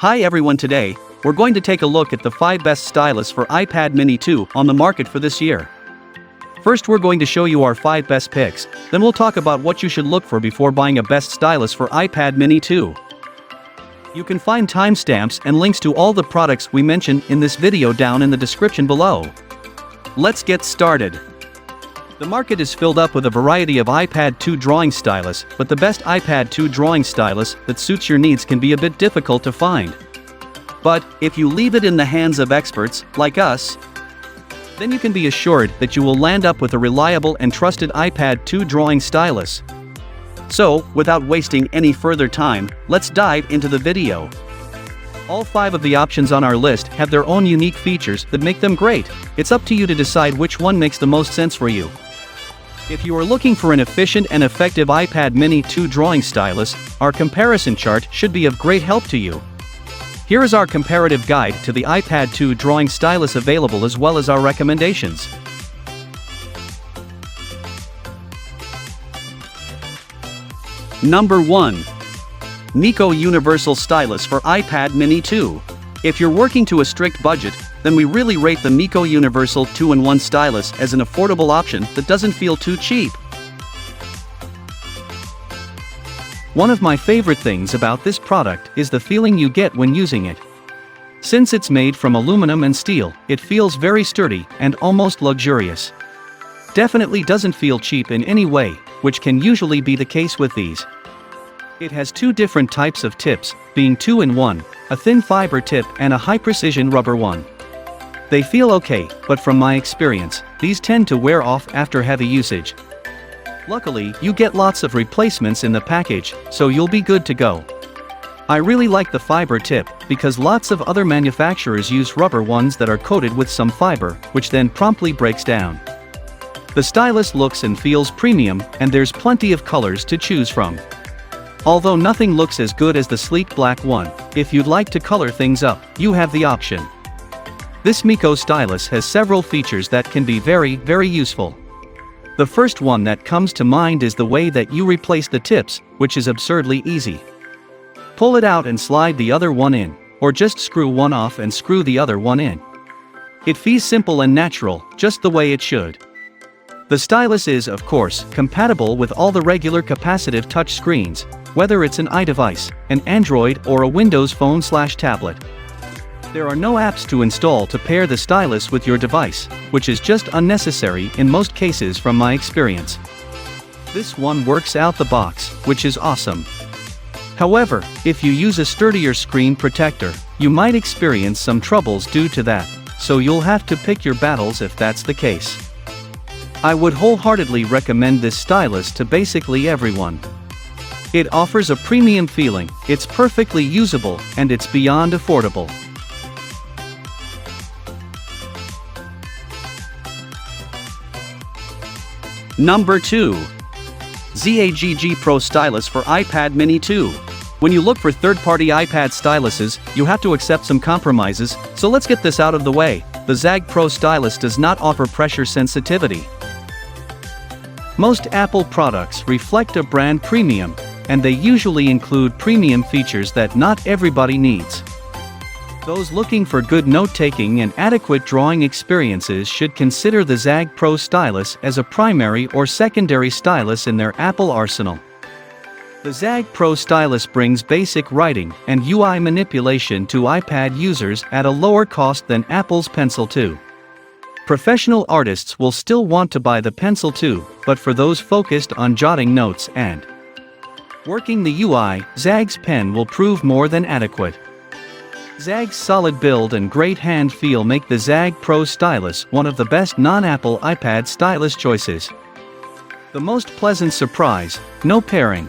Hi everyone, today, we're going to take a look at the 5 best stylus for iPad Mini 2 on the market for this year. First, we're going to show you our 5 best picks, then we'll talk about what you should look for before buying a best stylus for iPad Mini 2. You can find timestamps and links to all the products we mention in this video down in the description below. Let's get started. The market is filled up with a variety of iPad 2 drawing stylus, but the best iPad 2 drawing stylus that suits your needs can be a bit difficult to find. But if you leave it in the hands of experts, like us, then you can be assured that you will land up with a reliable and trusted iPad 2 drawing stylus. So, without wasting any further time, let's dive into the video. All 5 of the options on our list have their own unique features that make them great. It's up to you to decide which one makes the most sense for you. If you are looking for an efficient and effective iPad Mini 2 drawing stylus, our comparison chart should be of great help to you. Here is our comparative guide to the iPad 2 drawing stylus available, as well as our recommendations. Number 1. Miko Universal Stylus for iPad Mini 2. If you're working to a strict budget, then we really rate the Miko Universal 2-in-1 stylus as an affordable option that doesn't feel too cheap. One of my favorite things about this product is the feeling you get when using it. Since it's made from aluminum and steel, it feels very sturdy and almost luxurious. Definitely doesn't feel cheap in any way, which can usually be the case with these. It has 2 different types of tips, being 2-in-1, a thin fiber tip and a high-precision rubber one. They feel okay, but from my experience, these tend to wear off after heavy usage. Luckily, you get lots of replacements in the package, so you'll be good to go. I really like the fiber tip, because lots of other manufacturers use rubber ones that are coated with some fiber, which then promptly breaks down. The stylus looks and feels premium, and there's plenty of colors to choose from. Although nothing looks as good as the sleek black one, if you'd like to color things up, you have the option. This Miko stylus has several features that can be very useful. The first one that comes to mind is the way that you replace the tips, which is absurdly easy. Pull it out and slide the other one in, or just screw one off and screw the other one in. It feels simple and natural, just the way it should. The stylus is, of course, compatible with all the regular capacitive touch screens, whether it's an iDevice, an Android or a Windows phone/tablet. There are no apps to install to pair the stylus with your device, which is just unnecessary in most cases from my experience. This one works out the box, which is awesome. However, if you use a sturdier screen protector, you might experience some troubles due to that, so you'll have to pick your battles if that's the case. I would wholeheartedly recommend this stylus to basically everyone. It offers a premium feeling, it's perfectly usable, and it's beyond affordable. Number 2. ZAGG Pro Stylus for iPad Mini 2. When you look for third-party iPad styluses, you have to accept some compromises, so let's get this out of the way. The ZAGG Pro Stylus does not offer pressure sensitivity. Most Apple products reflect a brand premium, and they usually include premium features that not everybody needs. Those looking for good note-taking and adequate drawing experiences should consider the ZAGG Pro Stylus as a primary or secondary stylus in their Apple arsenal. The ZAGG Pro Stylus brings basic writing and UI manipulation to iPad users at a lower cost than Apple's Pencil 2. Professional artists will still want to buy the Pencil 2, but for those focused on jotting notes and working the UI, ZAGG's pen will prove more than adequate. ZAGG's solid build and great hand feel make the ZAGG Pro Stylus one of the best non-Apple iPad stylus choices. The most pleasant surprise: no pairing.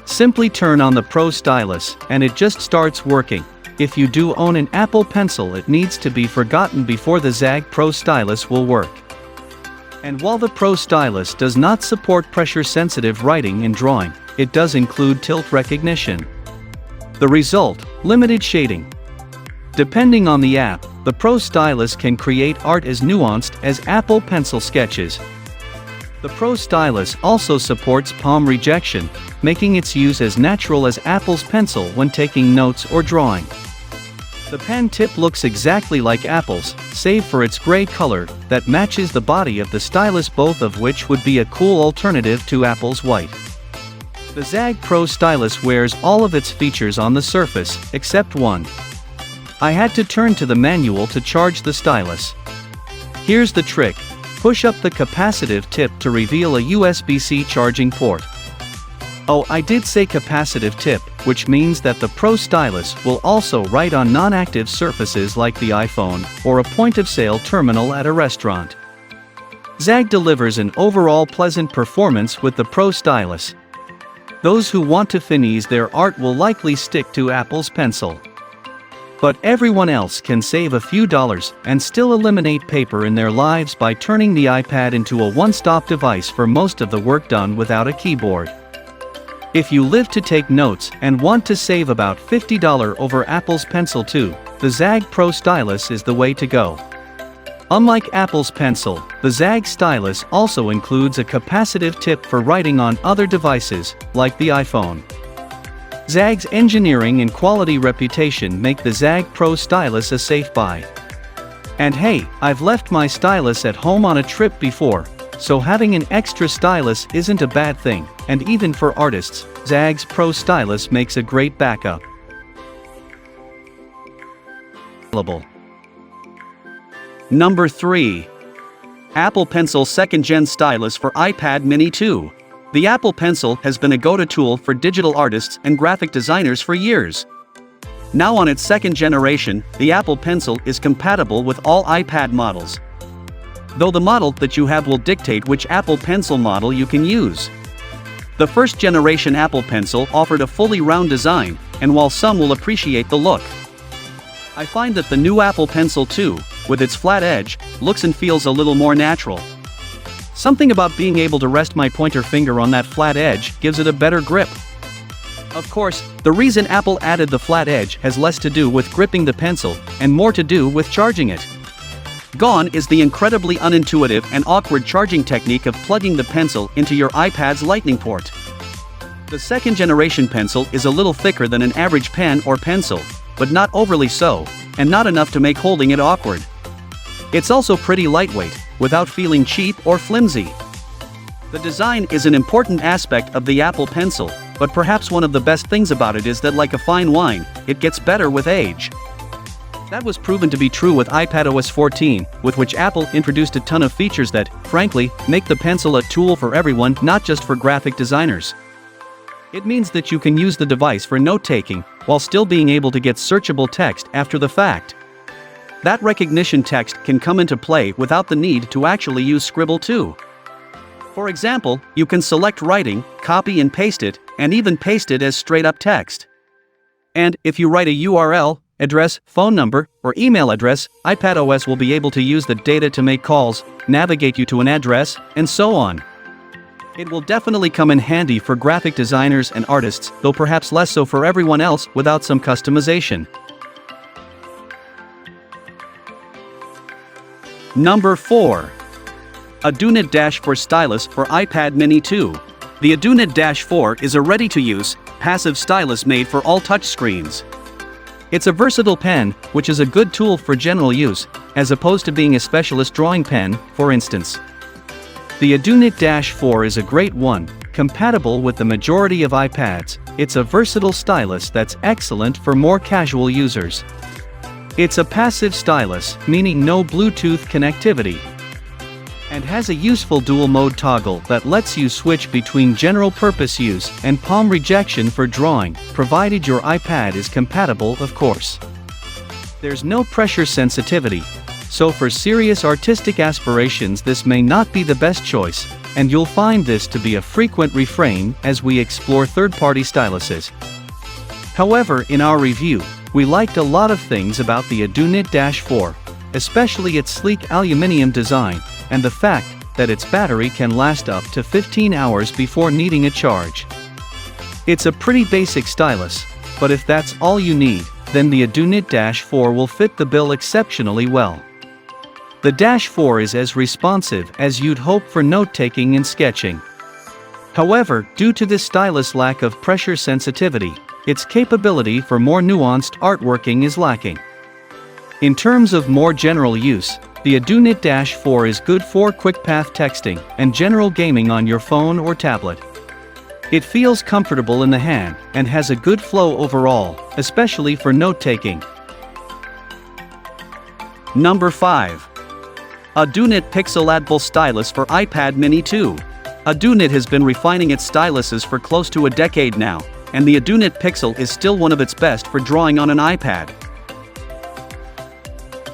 Simply turn on the Pro Stylus, and it just starts working. If you do own an Apple Pencil, it needs to be forgotten before the ZAGG Pro Stylus will work. And while the Pro Stylus does not support pressure-sensitive writing and drawing, it does include tilt recognition. The result: limited shading. Depending on the app, the Pro Stylus can create art as nuanced as Apple Pencil sketches. The Pro Stylus also supports palm rejection, making its use as natural as Apple's Pencil when taking notes or drawing. The pen tip looks exactly like Apple's, save for its gray color that matches the body of the stylus, both of which would be a cool alternative to Apple's white. The ZAGG Pro Stylus wears all of its features on the surface, except one. I had to turn to the manual to charge the stylus. Here's the trick. Push up the capacitive tip to reveal a USB-C charging port. Oh, I did say capacitive tip, which means that the Pro Stylus will also write on non-active surfaces like the iPhone or a point-of-sale terminal at a restaurant. ZAGG delivers an overall pleasant performance with the Pro Stylus. Those who want to finish their art will likely stick to Apple's Pencil. But everyone else can save a few dollars and still eliminate paper in their lives by turning the iPad into a one-stop device for most of the work done without a keyboard. If you live to take notes and want to save about $50 over Apple's Pencil too, the ZAGG Pro Stylus is the way to go. Unlike Apple's Pencil, the ZAGG Stylus also includes a capacitive tip for writing on other devices, like the iPhone. ZAGG's engineering and quality reputation make the ZAGG Pro Stylus a safe buy. And hey, I've left my stylus at home on a trip before, so having an extra stylus isn't a bad thing, and even for artists, ZAGG's Pro Stylus makes a great backup. Number 3. Apple Pencil 2nd Gen Stylus for iPad Mini 2. The Apple Pencil has been a go-to tool for digital artists and graphic designers for years. Now on its 2nd generation, the Apple Pencil is compatible with all iPad models. Though the model that you have will dictate which Apple Pencil model you can use. The 1st generation Apple Pencil offered a fully round design, and while some will appreciate the look, I find that the new Apple Pencil 2, with its flat edge, looks and feels a little more natural. Something about being able to rest my pointer finger on that flat edge gives it a better grip. Of course, the reason Apple added the flat edge has less to do with gripping the pencil, and more to do with charging it. Gone is the incredibly unintuitive and awkward charging technique of plugging the pencil into your iPad's Lightning port. The 2nd generation pencil is a little thicker than an average pen or pencil, but not overly so, and not enough to make holding it awkward. It's also pretty lightweight, without feeling cheap or flimsy. The design is an important aspect of the Apple Pencil, but perhaps one of the best things about it is that, like a fine wine, it gets better with age. That was proven to be true with iPadOS 14, with which Apple introduced a ton of features that, frankly, make the pencil a tool for everyone, not just for graphic designers. It means that you can use the device for note-taking, while still being able to get searchable text after the fact. That recognition text can come into play without the need to actually use Scribble too. For example, you can select writing, copy and paste it, and even paste it as straight-up text. And if you write a URL, address, phone number, or email address, iPadOS will be able to use the data to make calls, navigate you to an address, and so on. It will definitely come in handy for graphic designers and artists, though perhaps less so for everyone else without some customization. Number 4. ADUNIT -4 Stylus for iPad Mini 2. The ADUNIT -4 is a ready-to-use, passive stylus made for all touchscreens. It's a versatile pen, which is a good tool for general use, as opposed to being a specialist drawing pen, for instance. The ADUNIT -4 is a great one, compatible with the majority of iPads. It's a versatile stylus that's excellent for more casual users. It's a passive stylus, meaning no Bluetooth connectivity, and has a useful dual-mode toggle that lets you switch between general-purpose use and palm rejection for drawing, provided your iPad is compatible, of course. There's no pressure sensitivity, so for serious artistic aspirations this may not be the best choice, and you'll find this to be a frequent refrain as we explore third-party styluses. However, in our review, we liked a lot of things about the ADUNIT -4, especially its sleek aluminum design, and the fact that its battery can last up to 15 hours before needing a charge. It's a pretty basic stylus, but if that's all you need, then the ADUNIT -4 will fit the bill exceptionally well. The Dash 4 is as responsive as you'd hope for note-taking and sketching. However, due to this stylus' lack of pressure sensitivity, its capability for more nuanced artworking is lacking. In terms of more general use, the Adunit Dash 4 is good for quick path texting and general gaming on your phone or tablet. It feels comfortable in the hand and has a good flow overall, especially for note-taking. Number 5. Adunit Pixelatable Stylus for iPad Mini 2. Adunit has been refining its styluses for close to a decade now, and the Adunit Pixel is still one of its best for drawing on an iPad.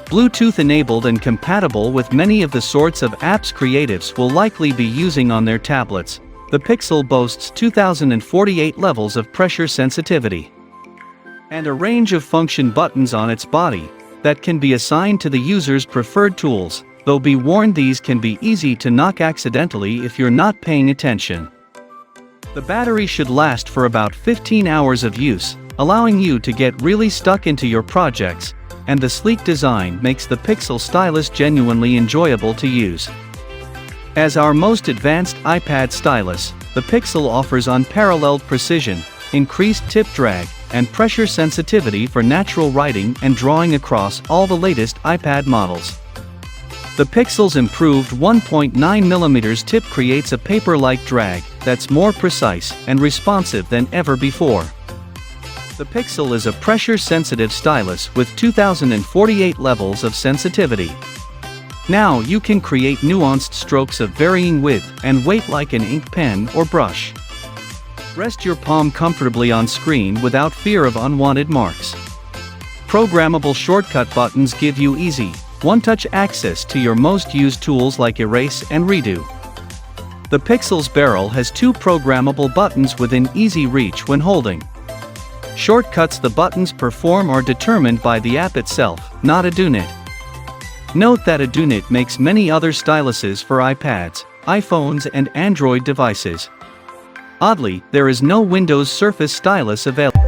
Bluetooth-enabled and compatible with many of the sorts of apps creatives will likely be using on their tablets, the Pixel boasts 2048 levels of pressure sensitivity and a range of function buttons on its body that can be assigned to the user's preferred tools, though be warned these can be easy to knock accidentally if you're not paying attention. The battery should last for about 15 hours of use, allowing you to get really stuck into your projects, and the sleek design makes the Pixel stylus genuinely enjoyable to use. As our most advanced iPad stylus, the Pixel offers unparalleled precision, increased tip drag, and pressure sensitivity for natural writing and drawing across all the latest iPad models. The Pixel's improved 1.9mm tip creates a paper-like drag that's more precise and responsive than ever before. The Pixel is a pressure-sensitive stylus with 2048 levels of sensitivity. Now you can create nuanced strokes of varying width and weight like an ink pen or brush. Rest your palm comfortably on screen without fear of unwanted marks. Programmable shortcut buttons give you easy, one-touch access to your most used tools like Erase and Redo. The Pixel's barrel has 2 programmable buttons within easy reach when holding. Shortcuts the buttons perform are determined by the app itself, not Adunit. Note that Adunit makes many other styluses for iPads, iPhones and Android devices. Oddly, there is no Windows Surface stylus available.